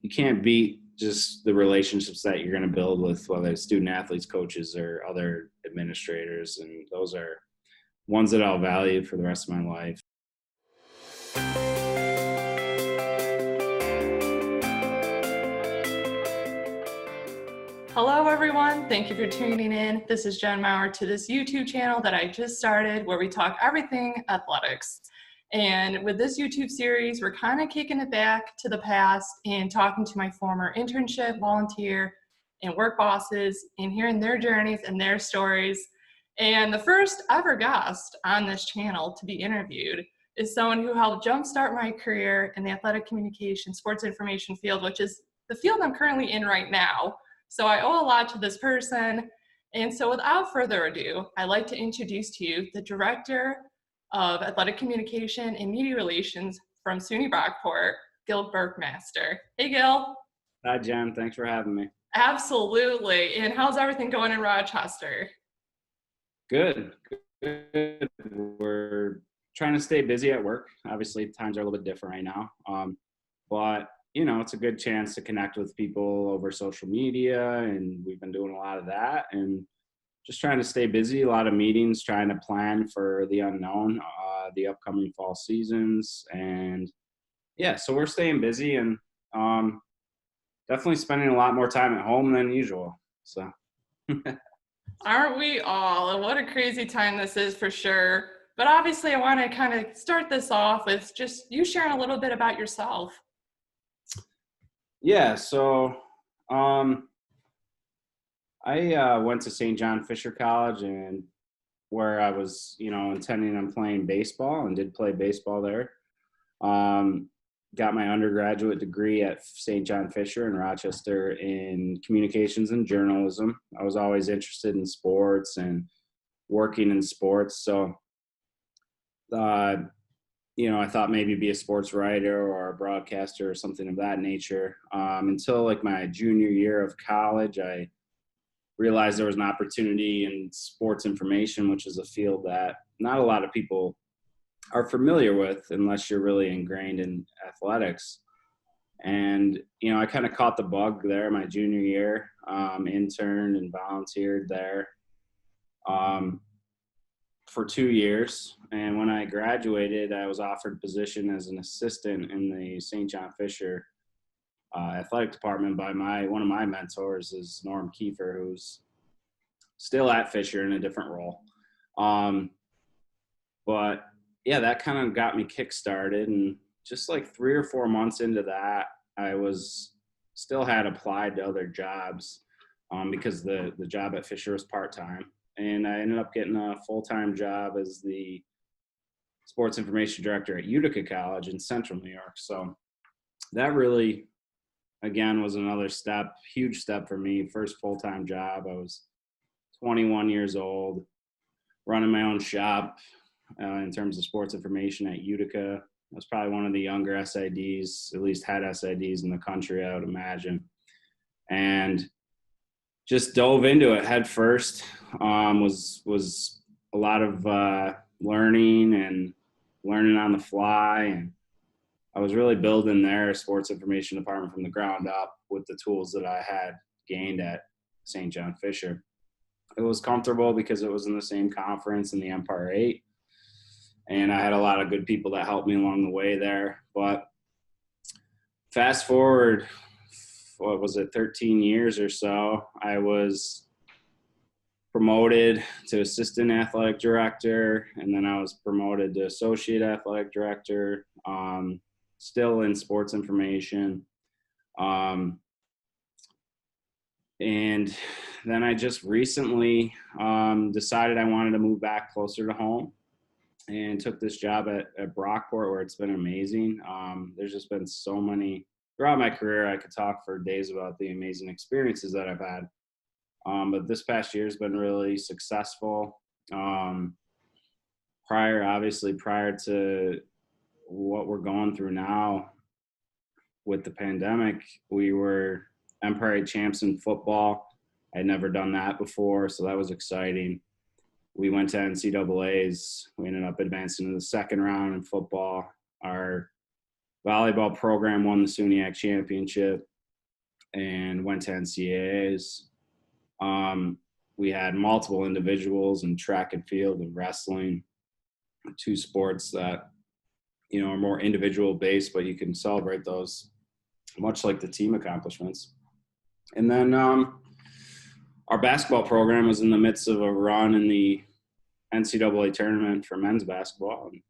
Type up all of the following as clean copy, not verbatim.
you can't beat just the relationships that you're going to build with whether it's student athletes, coaches, or other administrators. And those are ones that I'll value for the rest of my life. Hello, everyone. Thank you for tuning in. This is Jen Maurer to this YouTube channel that I just started where we talk everything athletics. And with this YouTube series, we're kind of kicking it back to the past and talking to my former internship, volunteer, and work bosses and hearing their journeys and their stories. And the first ever guest on this channel to be interviewed is someone who helped jumpstart my career in the athletic communication, sports information field, which is the field I'm currently in right now. So I owe a lot to this person. And so without further ado, I'd like to introduce to you the Director of Athletic Communication and Media Relations from SUNY Brockport, Gil Burgmaster. Hey, Gil. Hi, Jen. Thanks for having me. Absolutely. And how's everything going in Rochester? Good. We're trying to stay busy at work. Obviously, times are a little bit different right now. But you know, it's a good chance to connect with people over social media, and we've been doing a lot of that and just trying to stay busy, a lot of meetings, trying to plan for the unknown, the upcoming fall seasons. And yeah, so we're staying busy and definitely spending a lot more time at home than usual. So aren't we all? And what a crazy time this is for sure. But obviously I want to kind of start this off with just you sharing a little bit about yourself. Yeah, so I went to St. John Fisher College, and where I was, intending on playing baseball and did play baseball there. Got my undergraduate degree at St. John Fisher in Rochester in communications and journalism. I was always interested in sports and working in sports, so I thought maybe be a sports writer or a broadcaster or something of that nature. Until like my junior year of college, I realized there was an opportunity in sports information, which is a field that not a lot of people are familiar with unless you're really ingrained in athletics. And, I kind of caught the bug there my junior year, interned and volunteered there for 2 years. And when I graduated, I was offered a position as an assistant in the St. John Fisher athletic department by one of my mentors is Norm Kiefer, who's still at Fisher in a different role. But yeah, that kind of got me kickstarted. And just like 3 or 4 months into that, I still had applied to other jobs because the job at Fisher was part-time. And I ended up getting a full-time job as the sports information director at Utica College in Central New York. So that really, again, was another huge step for me. First full-time job. I was 21 years old, running my own shop in terms of sports information at Utica. I was probably one of the younger SIDs, at least had SIDs in the country, I would imagine. And just dove into it head first. Was a lot of learning on the fly, and I was really building their sports information department from the ground up with the tools that I had gained at St. John Fisher. It was comfortable because it was in the same conference in the Empire 8, and I had a lot of good people that helped me along the way there. But fast forward, 13 years or so, I was promoted to assistant athletic director, and then I was promoted to associate athletic director, still in sports information. And then I just recently decided I wanted to move back closer to home and took this job at Brockport, where it's been amazing. There's just been so many throughout my career. I could talk for days about the amazing experiences that I've had. But this past year has been really successful. Prior to what we're going through now with the pandemic, we were Empire 8 champs in football. I'd never done that before, so that was exciting. We went to NCAAs. We ended up advancing to the second round in football. Our volleyball program won the SUNY championship. and went to NCAAs. We had multiple individuals in track and field and wrestling, two sports that, are more individual based, but you can celebrate those much like the team accomplishments. And then our basketball program was in the midst of a run in the NCAA tournament for men's basketball. And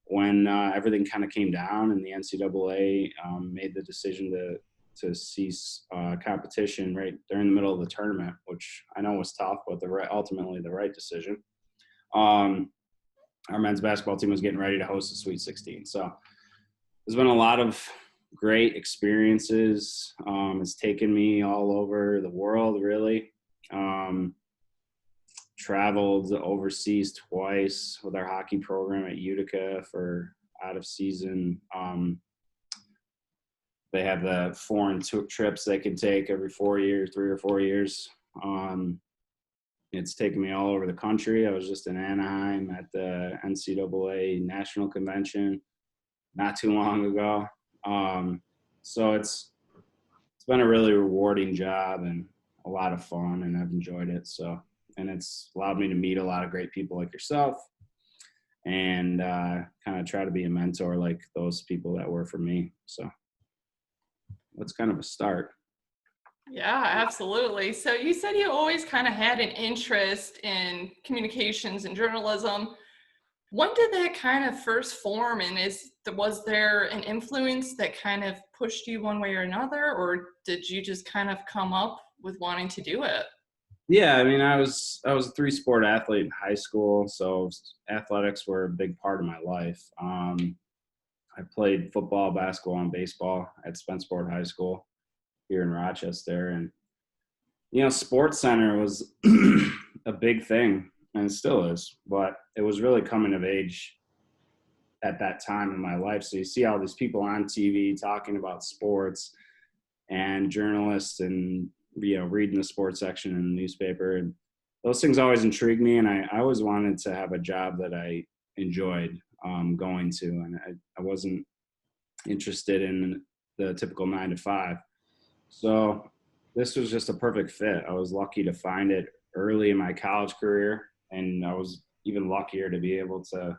when everything kind of came down and the NCAA made the decision to cease competition right during the middle of the tournament, which I know was tough, but ultimately the right decision. Our men's basketball team was getting ready to host the Sweet 16. So there's been a lot of great experiences. It's taken me all over the world, really. Traveled overseas twice with our hockey program at Utica for out of season. They have the foreign trips they can take every 4 years, 3 or 4 years. It's taken me all over the country. I was just in Anaheim at the NCAA National Convention not too long ago. So it's been a really rewarding job and a lot of fun, and I've enjoyed it. So, and it's allowed me to meet a lot of great people like yourself and kind of try to be a mentor like those people that were for me. So that's kind of a start. Yeah, absolutely. So you said you always kind of had an interest in communications and journalism. When did that kind of first form, and was there an influence that kind of pushed you one way or another, or did you just kind of come up with wanting to do it? Yeah, I mean, I was a 3-sport athlete in high school, so athletics were a big part of my life. I played football, basketball, and baseball at Spenceport High School here in Rochester, and Sports Center was a big thing, and it still is, but it was really coming of age at that time in my life. So you see all these people on TV talking about sports and journalists and reading the sports section in the newspaper, and those things always intrigued me, and I always wanted to have a job that I enjoyed going to, and I wasn't interested in the typical 9 to 5. So this was just a perfect fit. I was lucky to find it early in my college career, and I was even luckier to be able to,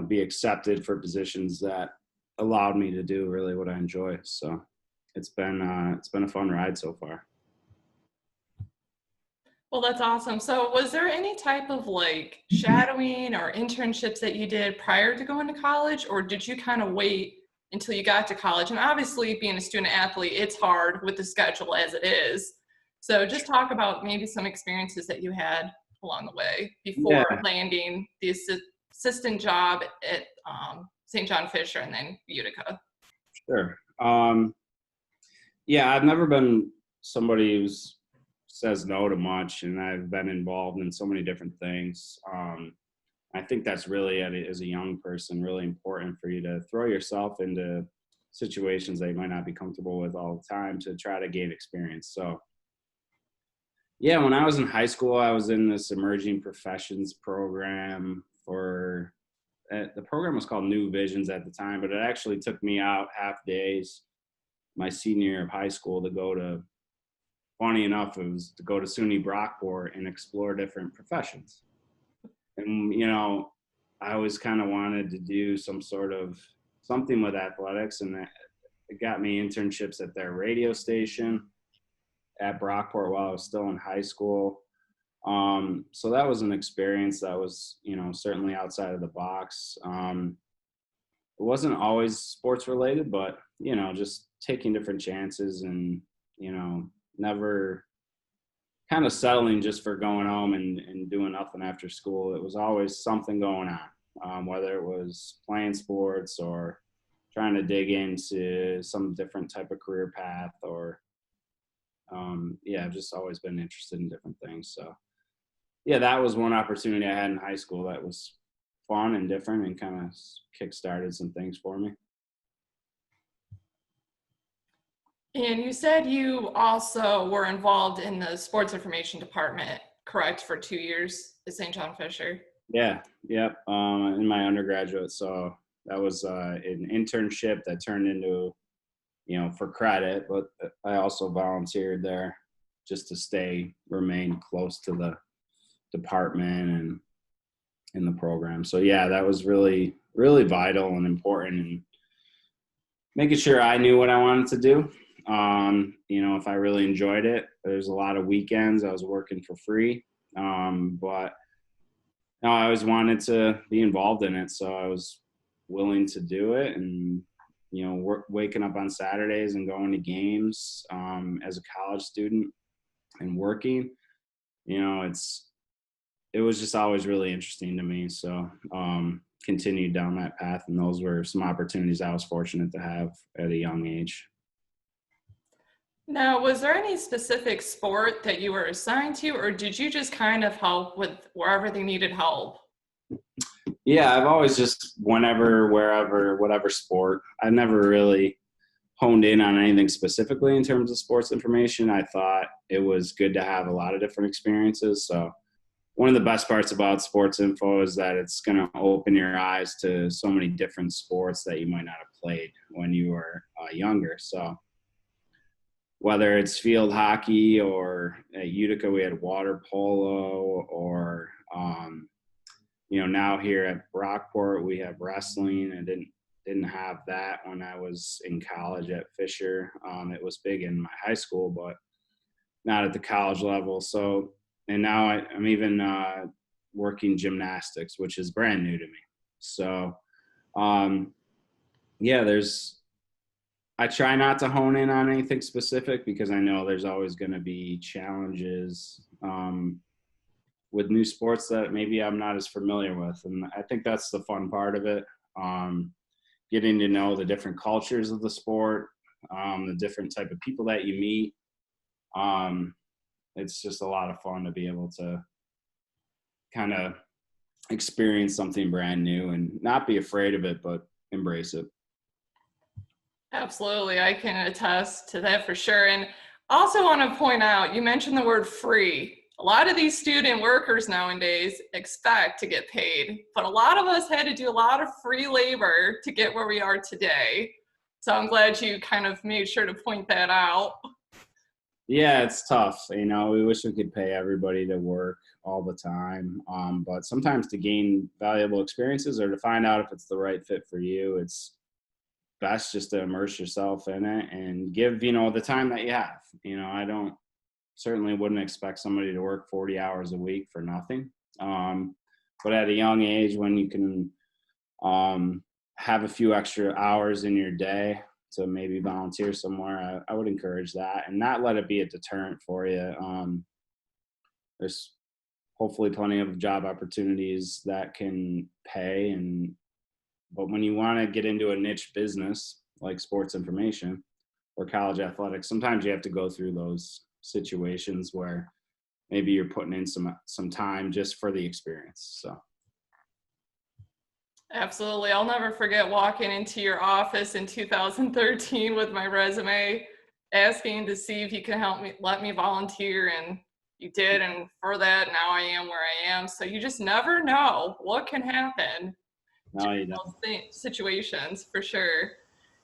be accepted for positions that allowed me to do really what I enjoy. So it's been a fun ride so far. Well, that's awesome. So was there any type of like shadowing or internships that you did prior to going to college, or did you kind of wait until you got to college? And obviously being a student athlete, it's hard with the schedule as it is. So just talk about maybe some experiences that you had along the way before landing the assistant job at St. John Fisher and then Utica. Sure. Yeah, I've never been somebody who says no to much, and I've been involved in so many different things. I think that's really, as a young person, really important for you to throw yourself into situations that you might not be comfortable with all the time to try to gain experience. So, yeah, when I was in high school, I was in this emerging professions program the program was called New Visions at the time, but it actually took me out half days my senior year of high school to go to, funny enough, it was to go to SUNY Brockport and explore different professions. And, I always kind of wanted to do something with athletics, and it got me internships at their radio station at Brockport while I was still in high school. So that was an experience that was, certainly outside of the box. It wasn't always sports related, but, just taking different chances and, never kind of settling just for going home and doing nothing after school. It was always something going on, whether it was playing sports or trying to dig into some different type of career path or, I've just always been interested in different things. So, yeah, that was one opportunity I had in high school that was fun and different and kind of kick-started some things for me. And you said you also were involved in the sports information department, correct, for 2 years at St. John Fisher? Yeah, yep, in my undergraduate. So that was an internship that turned into, for credit, but I also volunteered there just to remain close to the department and in the program. So yeah, that was really, really vital and important, and making sure I knew what I wanted to do. If I really enjoyed it. There's a lot of weekends I was working for free, but no, I always wanted to be involved in it, so I was willing to do it. And waking up on Saturdays and going to games as a college student and working, it was just always really interesting to me. So continued down that path, and those were some opportunities I was fortunate to have at a young age. Now, was there any specific sport that you were assigned to, or did you just kind of help with wherever they needed help? Yeah, I've always just whenever, wherever, whatever sport. I never really honed in on anything specifically in terms of sports information. I thought it was good to have a lot of different experiences. So one of the best parts about sports info is that it's going to open your eyes to so many different sports that you might not have played when you were younger. So whether it's field hockey, or at Utica we had water polo, or now here at Brockport we have wrestling. I didn't have that when I was in college at Fisher. It was big in my high school, but not at the college level. So, and now I'm even working gymnastics, which is brand new to me. So yeah, I try not to hone in on anything specific, because I know there's always going to be challenges with new sports that maybe I'm not as familiar with. And I think that's the fun part of it. Getting to know the different cultures of the sport, the different type of people that you meet. It's just a lot of fun to be able to kind of experience something brand new and not be afraid of it, but embrace it. Absolutely, I can attest to that for sure. And also want to point out, you mentioned the word free. A lot of these student workers nowadays expect to get paid, but a lot of us had to do a lot of free labor to get where we are today. So I'm glad you kind of made sure to point that out. Yeah, it's tough. We wish we could pay everybody to work all the time. But sometimes to gain valuable experiences, or to find out if it's the right fit for you, it's best just to immerse yourself in it and give, the time that you have. I certainly wouldn't expect somebody to work 40 hours a week for nothing. But at a young age, when you can have a few extra hours in your day to maybe volunteer somewhere, I would encourage that, and not let it be a deterrent for you. There's hopefully plenty of job opportunities that can pay, but when you want to get into a niche business like sports information or college athletics, sometimes you have to go through those situations where maybe you're putting in some time just for the experience. So Absolutely. I'll never forget walking into your office in 2013 with my resume, asking to see if you can help me, let me volunteer, and you did. And for that, now I am where I am. So you just never know what can happen now you in know, those situations, for sure.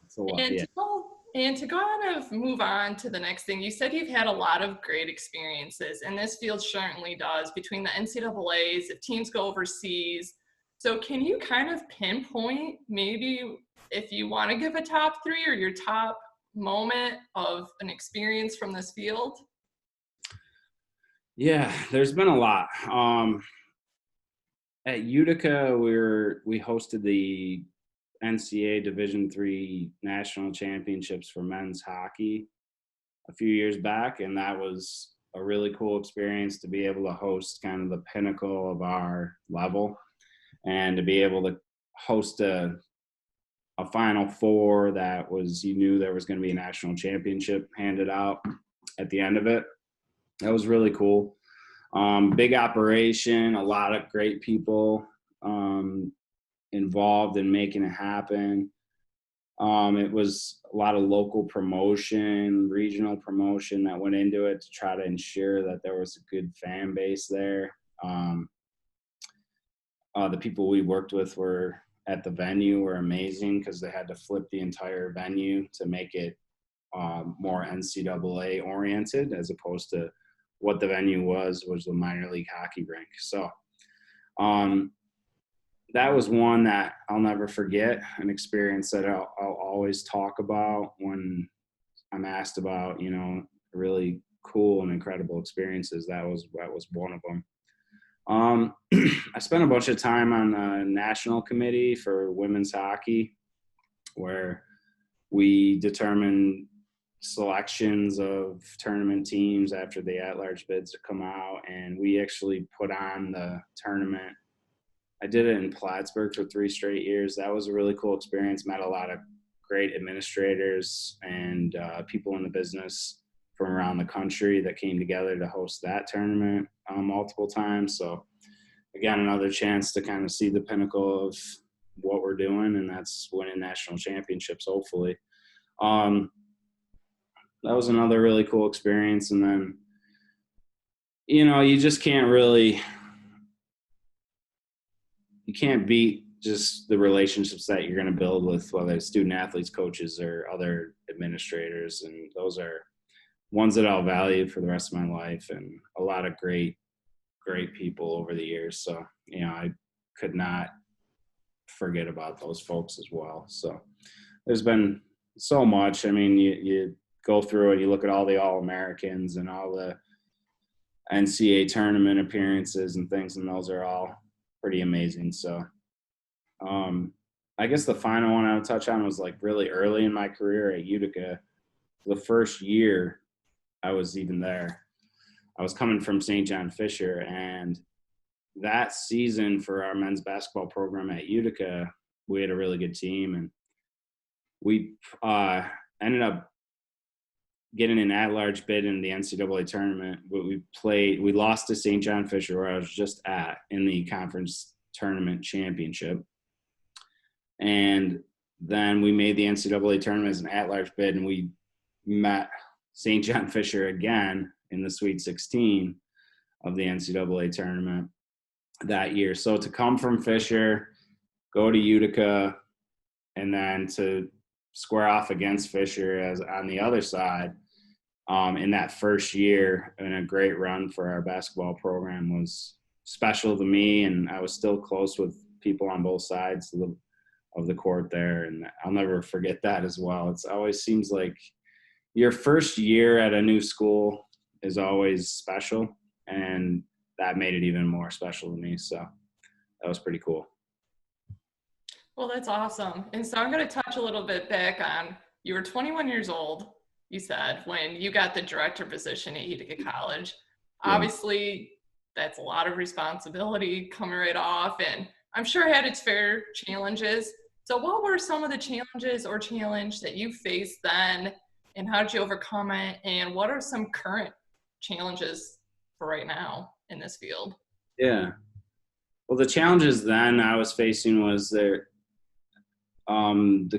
it's a lot. And Yeah. to kind of move on to the next thing, you said you've had a lot of great experiences, and this field certainly does, between the NCAAs, if teams go overseas. So can you kind of pinpoint, maybe if you want to give a top three or your top moment of an experience from this field? Yeah, there's been a lot. At Utica, we hosted the NCAA Division III National Championships for men's hockey a few years back, and that was a really cool experience to be able to host kind of the pinnacle of our level, and to be able to host a Final Four that was, you knew there was going to be a national championship handed out at the end of it. That was really cool. Big operation, a lot of great people involved in making it happen. It was a lot of local promotion, regional promotion that went into it to try to ensure that there was a good fan base there. The people we worked with were at the venue were amazing, because they had to flip the entire venue to make it more NCAA oriented, as opposed to what the venue was the minor league hockey rink. So that was one that I'll never forget, an experience that I'll always talk about when I'm asked about, really cool and incredible experiences. That was one of them. I spent a bunch of time on a national committee for women's hockey, where we determine selections of tournament teams after the at-large bids come out, and we actually put on the tournament. I did it in Plattsburgh for 3 straight years. That was a really cool experience. Met a lot of great administrators and people in the business from around the country that came together to host that tournament multiple times. So again, another chance to kind of see the pinnacle of what we're doing, and that's winning national championships, hopefully. That was another really cool experience. And then, you just can't you can't beat just the relationships that you're going to build with, whether it's student athletes, coaches, or other administrators. And those are ones that I'll value for the rest of my life, and a lot of great people over the years. So, I could not forget about those folks as well. So there's been so much. I mean, you go through it, you look at all the All-Americans and all the NCAA tournament appearances and things, and those are all pretty amazing. So I guess the final one I would touch on was like really early in my career at Utica. The first year I was even there, I was coming from St. John Fisher, and that season for our men's basketball program at Utica, we had a really good team, and we ended up getting an at-large bid in the NCAA tournament. But we lost to St. John Fisher, where I was just at, in the conference tournament championship. And then we made the NCAA tournament as an at-large bid, and we met St. John Fisher again in the Sweet 16 of the NCAA tournament that year. So to come from Fisher, go to Utica, and then to square off against Fisher as on the other side in that first year, and a great run for our basketball program, was special to me. And I was still close with people on both sides of the court there, and I'll never forget that as well. It's always seems like your first year at a new school is always special, and that made it even more special to me. So that was pretty cool. Well, that's awesome. And so I'm going to touch a little bit back on, you were 21 years old, you said, when you got the director position at Utica College. Yeah. Obviously, that's a lot of responsibility coming right off, and I'm sure it had its fair challenges. So what were some of the challenges or challenge that you faced then, and how did you overcome it? And what are some current challenges for right now in this field? Yeah. Well, the challenges then I was facing was the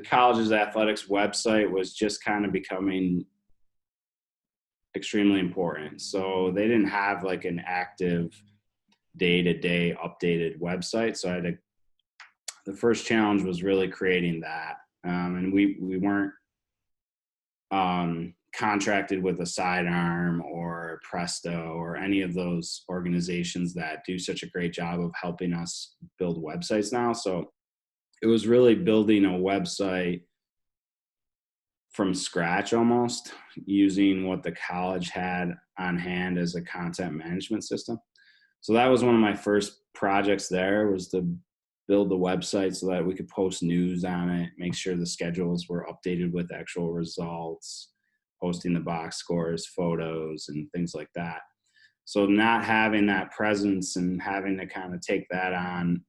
college's athletics website was just kind of becoming extremely important. So they didn't have like an active day-to-day updated website. So the first challenge was really creating that. And we weren't contracted with a Sidearm or Presto or any of those organizations that do such a great job of helping us build websites now. So it was really building a website from scratch, almost using what the college had on hand as a content management system. So that was one of my first projects there, was to build the website so that we could post news on it, make sure the schedules were updated with actual results, posting the box scores, photos, and things like that. So not having that presence and having to kind of take that on,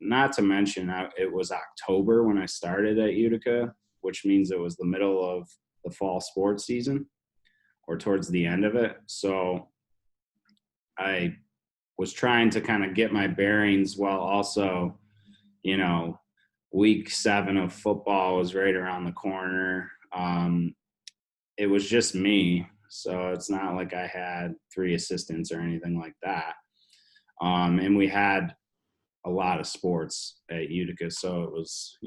not to mention it was October when I started at Utica, which means it was the middle of the fall sports season or towards the end of it. So I was trying to kind of get my bearings while also, week 7 of football was right around the corner. It was just me. So it's not like I had 3 assistants or anything like that. And we had a lot of sports at Utica. So it was,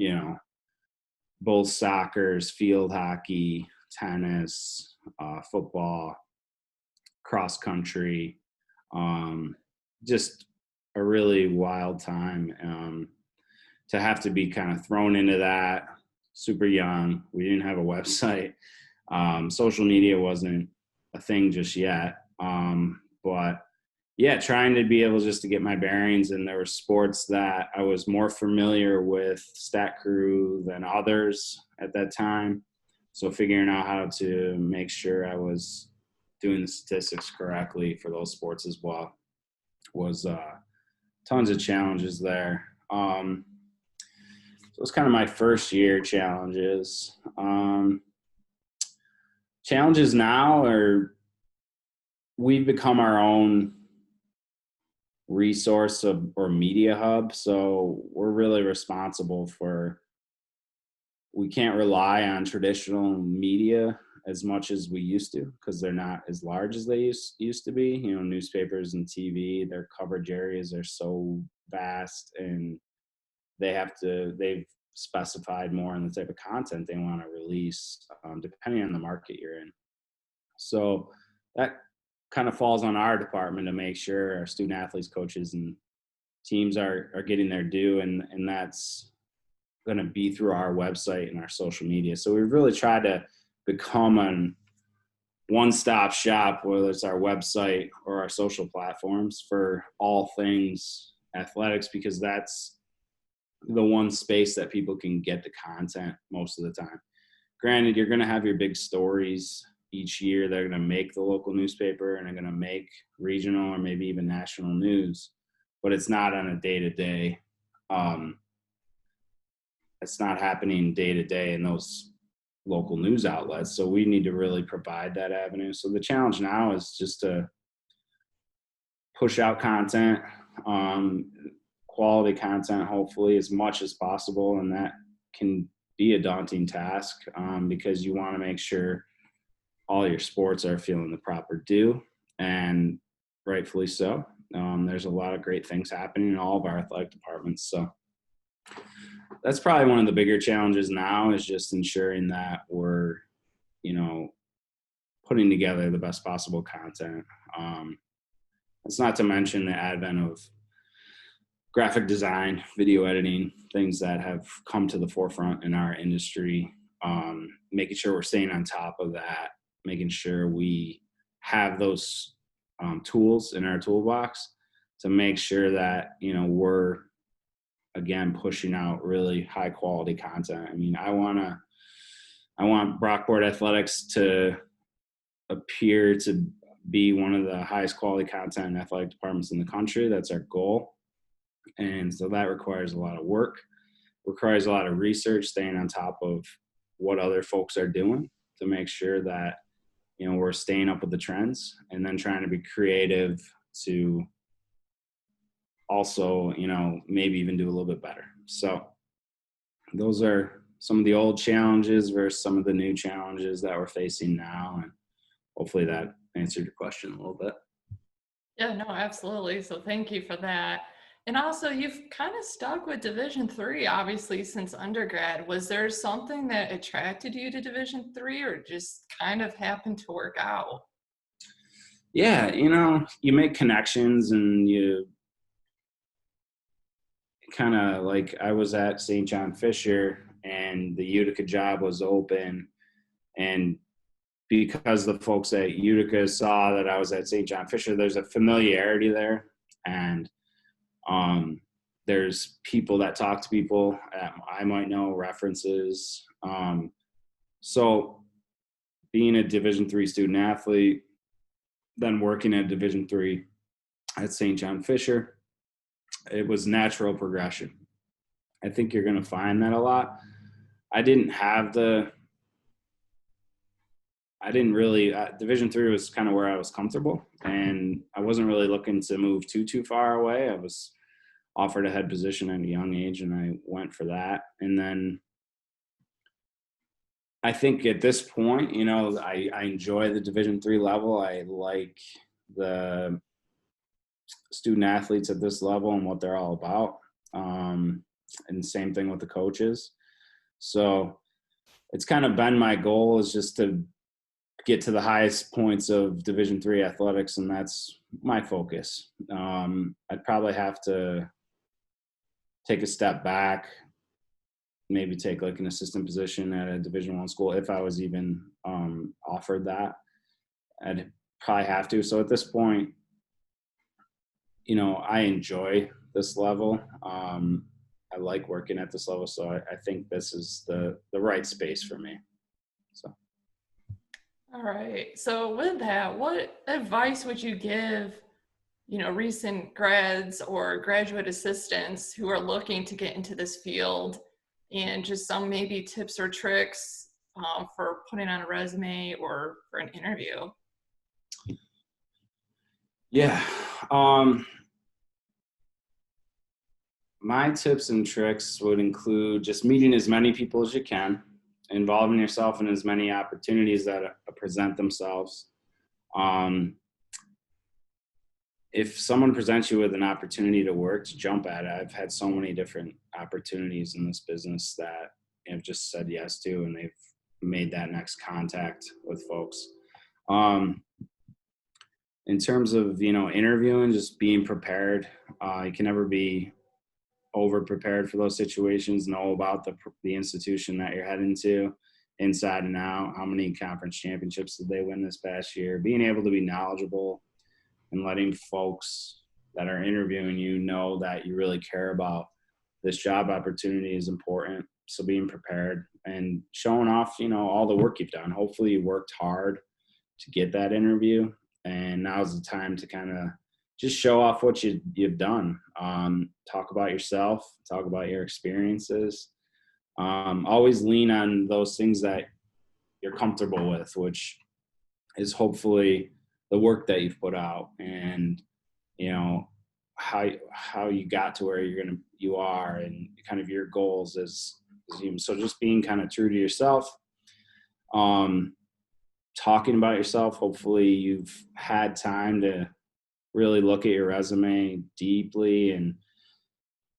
both soccers, field hockey, tennis, football, cross country, just a really wild time to have to be kind of thrown into that super young. We didn't have a website. Social media wasn't a thing just yet. But yeah, trying to be able just to get my bearings, and there were sports that I was more familiar with Stat Crew than others at that time. So figuring out how to make sure I was doing the statistics correctly for those sports as well was tons of challenges there. So it's kind of my first year challenges. Challenges now are we've become our own resource or media hub. So we're really responsible for, we can't rely on traditional media as much as we used to because they're not as large as they used to be. You know, newspapers and TV, their coverage areas are so vast, and they've specified more on the type of content they want to release depending on the market you're in. So that kind of falls on our department to make sure our student athletes, coaches, and teams are getting their due, and that's going to be through our website and our social media. So we've really tried to become a one-stop shop, whether it's our website or our social platforms, for all things athletics, because that's the one space that people can get the content most of the time. Granted, you're going to have your big stories each year. They're going to make the local newspaper and they're going to make regional or maybe even national news, but it's not on a day-to-day. It's not happening day-to-day in those local news outlets. So we need to really provide that avenue. So the challenge now is just to push out content, quality content, hopefully, as much as possible. And that can be a daunting task because you want to make sure all your sports are feeling the proper due, and rightfully so. There's a lot of great things happening in all of our athletic departments. So that's probably one of the bigger challenges now, is just ensuring that we're, putting together the best possible content. It's not to mention the advent of graphic design, video editing, things that have come to the forefront in our industry, making sure we're staying on top of that, making sure we have those tools in our toolbox to make sure that, we're, again, pushing out really high quality content. I mean, I want Brockport Athletics to appear to be one of the highest quality content and athletic departments in the country. That's our goal. And so that requires a lot of work, requires a lot of research, staying on top of what other folks are doing to make sure that, we're staying up with the trends, and then trying to be creative to also, maybe even do a little bit better. So those are some of the old challenges versus some of the new challenges that we're facing now. And hopefully that answered your question a little bit. Yeah, no, absolutely. So thank you for that. And also, you've kind of stuck with Division III, obviously, since undergrad. Was there something that attracted you to Division III, or just kind of happened to work out? Yeah, you make connections, and you kind of, like, I was at St. John Fisher and the Utica job was open, and because the folks at Utica saw that I was at St. John Fisher, there's a familiarity there, and there's people that talk to people that I might know, references. So being a Division III student athlete, then working at Division III at St. John Fisher, it was natural progression. I think you're going to find that a lot. Division III was kind of where I was comfortable, and I wasn't really looking to move too far away. I was offered a head position at a young age, and I went for that. And then I think at this point, I enjoy the Division III level. I like the student athletes at this level and what they're all about. And same thing with the coaches. So it's kind of been my goal, is just to get to the highest points of Division III athletics, and that's my focus. I'd probably have to take a step back, maybe take like an assistant position at a Division I school if I was even offered that. I'd probably have to. So at this point, you know, I enjoy this level. I like working at this level, so I think this is the right space for me. So. All right. So with that, what advice would you give, you know, recent grads or graduate assistants who are looking to get into this field, and just some maybe tips or tricks for putting on a resume or for an interview? Yeah. My tips and tricks would include just meeting as many people as you can, involving yourself in as many opportunities that present themselves. If someone presents you with an opportunity to work, to jump at it. I've had so many different opportunities in this business that I've just said yes to, and they've made that next contact with folks. In terms of, you know, interviewing, just being prepared. You can never be over prepared for those situations. Know about the institution that you're heading to inside and out. How many conference championships did they win this past year? Being able to be knowledgeable and letting folks that are interviewing you know that you really care about this job opportunity is important. So being prepared and showing off, you know, all the work you've done. Hopefully you worked hard to get that interview, and now's the time to kind of just show off what you've done. Talk about yourself, talk about your experiences. Always lean on those things that you're comfortable with, which is hopefully the work that you've put out, and, you know, how you got to where you are, and kind of your goals as you. So just being kind of true to yourself, talking about yourself. Hopefully you've had time to really look at your resume deeply and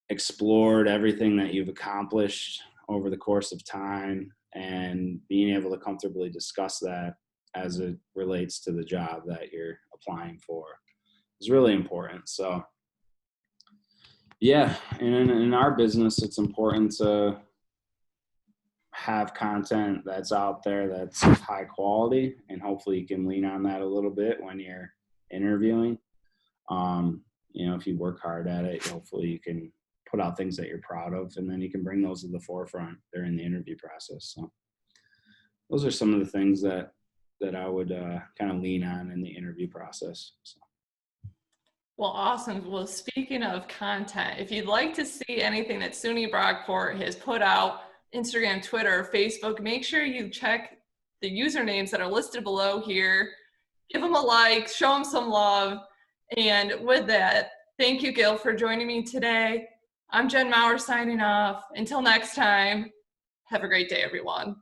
explored everything that you've accomplished over the course of time, and being able to comfortably discuss that as it relates to the job that you're applying for is really important. So yeah, and in our business, it's important to have content that's out there that's high quality, and hopefully you can lean on that a little bit when you're interviewing. You know, if you work hard at it, hopefully you can put out things that you're proud of, and then you can bring those to the forefront during the interview process. So those are some of the things that I would kind of lean on in the interview process. So. Well, awesome. Well, speaking of content, if you'd like to see anything that SUNY Brockport has put out, Instagram, Twitter, Facebook, make sure you check the usernames that are listed below here. Give them a like, show them some love. And with that, thank you, Gil, for joining me today. I'm Jen Maurer signing off. Until next time, have a great day, everyone.